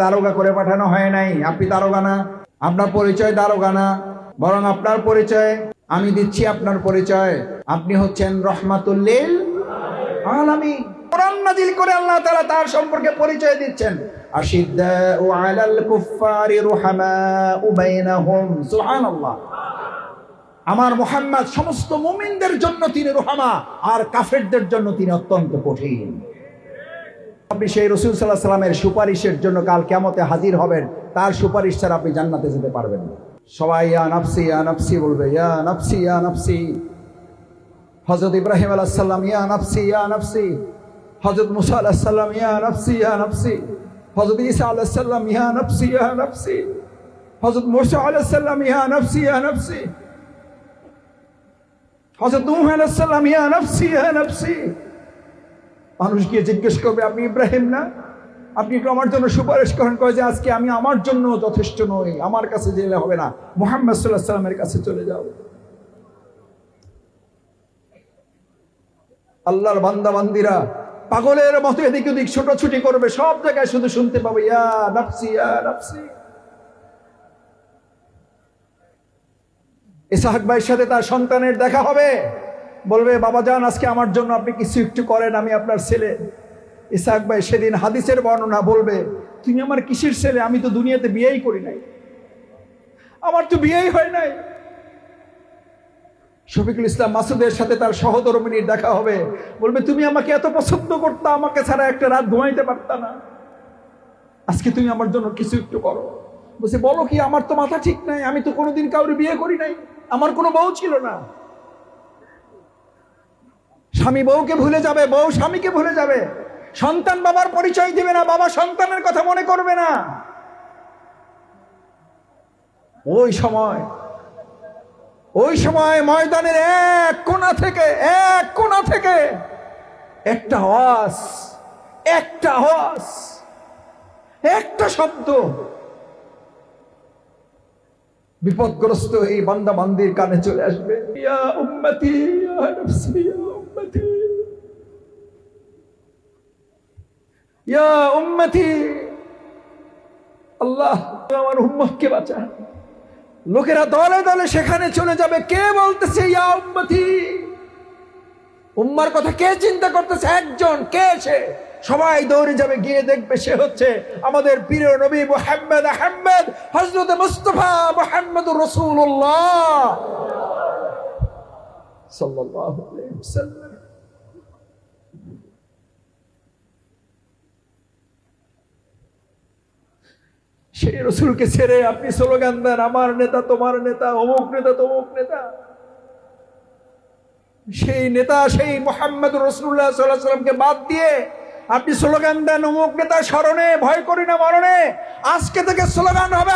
দারোগা করে পাঠানো হয় নাই। আপনি দারোগা না, আপনার পরিচয় দারোগা না, বরং আপনার পরিচয় আমি দিচ্ছি। আপনার পরিচয় আপনি হচ্ছেন রহমাতুল লিল আলামিন। কোরআন নাযিল করে আল্লাহ তাআলা তার সম্পর্কে পরিচয় দিচ্ছেন, আশিদ্দাউ আলাল কুফফারি রুহামাউ বাইনাহুম। সুবহানাল্লাহ। আমার মুহাম্মদ সমস্ত মুমিনদের জন্য তিনি রহমা, আর কাফেরদের জন্য তিনি অত্যন্ত কঠিন। আপনি সেই রাসূল সাল্লাল্লাহু আলাইহি ওয়াসাল্লামের সুপারিশের জন্য কাল কিয়ামতে হাজির হবেন, তার সুপারিশ ছাড়া আপনি জান্নাতে যেতে পারবেন না। সবাই ইয়া নাফসি বলবে, ইয়া নাফসি। হযরত ইব্রাহিম আলাইহিস সালাম ইয়া নাফসি, হযরত মুসা আলাইহিস সালাম ইয়া নাফসি, হযরত ঈসা আলাইহিস সালাম ইয়া নাফসি, হযরত মূসা আলাইহিস সালাম ইয়া নাফসি, হযরত নূহ আলাইহিস সালাম ইয়া নাফসি। মানুষ গিয়ে জিজ্ঞেস করবে, আপনি ইব্রাহিম না? আপনি একটু আমার জন্য সুপারিশ করেন। কয় যে আজকে আমি আমার জন্য যথেষ্ট নই, আমার কাছে গেলে হবে না, মুহাম্মদ সাল্লাল্লাহু আলাইহি ওয়াসাল্লামের কাছে চলে যাও। আল্লাহর বান্দা বান্দিরা পাগলের মতো এদিক ওদিক ছোটাছুটি করবে, সব জায়গায় শুধু শুনতে পাবে ইয়া নাফসি। ইসহাক ভাইয়ের সাথে তার সন্তানের দেখা হবে, বলবে বাবা জান আজকে আমার জন্য আপনি কিছু একটু করেন, আমি আপনার ছেলে। ইসহাক ভাই সেদিন হাদিসের বর্ণনা বলবে, তুমি আমার কিসের ছেলে? আমি তো দুনিয়াতে বিয়েই করি নাই, আমার তো বিয়েই হয় নাই। শফিকুল ইসলাম মাসুদের সাথে তার সহধর্মিনীর দেখা হবে, বলবে তুমি আমাকে এত পছন্দ করতা, আমাকে ছাড়া একটা রাত ঘুমাইতে পারতা না, আজকে তুমি আমার জন্য কিছু একটু করো। বলছে বলো কি, আমার তো মাথা ঠিক নাই, আমি তো কোনোদিন কাউরে বিয়ে করি নাই, আমার কোনো বউ ছিল না। স্বামী বউকে ভুলে যাবে, বউ স্বামীকে ভুলে যাবে, সন্তান বাবার পরিচয় দিবে না, বাবা সন্তানের কথা মনে করবে না। ওই সময় ময়দানের এক কোণা থেকে একটা আওয়াজ, একটা শব্দ বিপদগ্রস্ত এই বান্দা বান্দির কানে চলে আসবে, ইয়া উম্মতি ইয়া নাফসি ইয়া উম্মতি। আল্লাহ আমার উম্মতকে বাঁচা। লোকেরা দলে দলে সেখানে চলে যাবে, কে বলতেছে ইয়া উম্মতি? উম্মার কথা কে চিন্তা করতেছে? একজন, কে সে? সবাই দৌড়ে যাবে, গিয়ে দেখবে সে হচ্ছে আমাদের প্রিয় নবী মুহাম্মদ আহমদ হযরত মুস্তাফা মুহাম্মদুর রাসূলুল্লাহ সাল্লাল্লাহু আলাইহি ওয়াসাল্লাম। সেই রসুলকে ছেড়ে আপনি স্লোগান দেন আমার নেতা তোমার নেতা, অমুক নেতা তমুক নেতা। সেই নেতা, সেই মুহাম্মদুর রাসূলুল্লাহ সাল্লাল্লাহু আলাইহি ওয়াসাল্লামকে বাদ দিয়ে আপনি স্লোগান দেন অমুক নেতা স্মরণে, ভয় করি না মরণে। আজকে থেকে স্লোগান হবে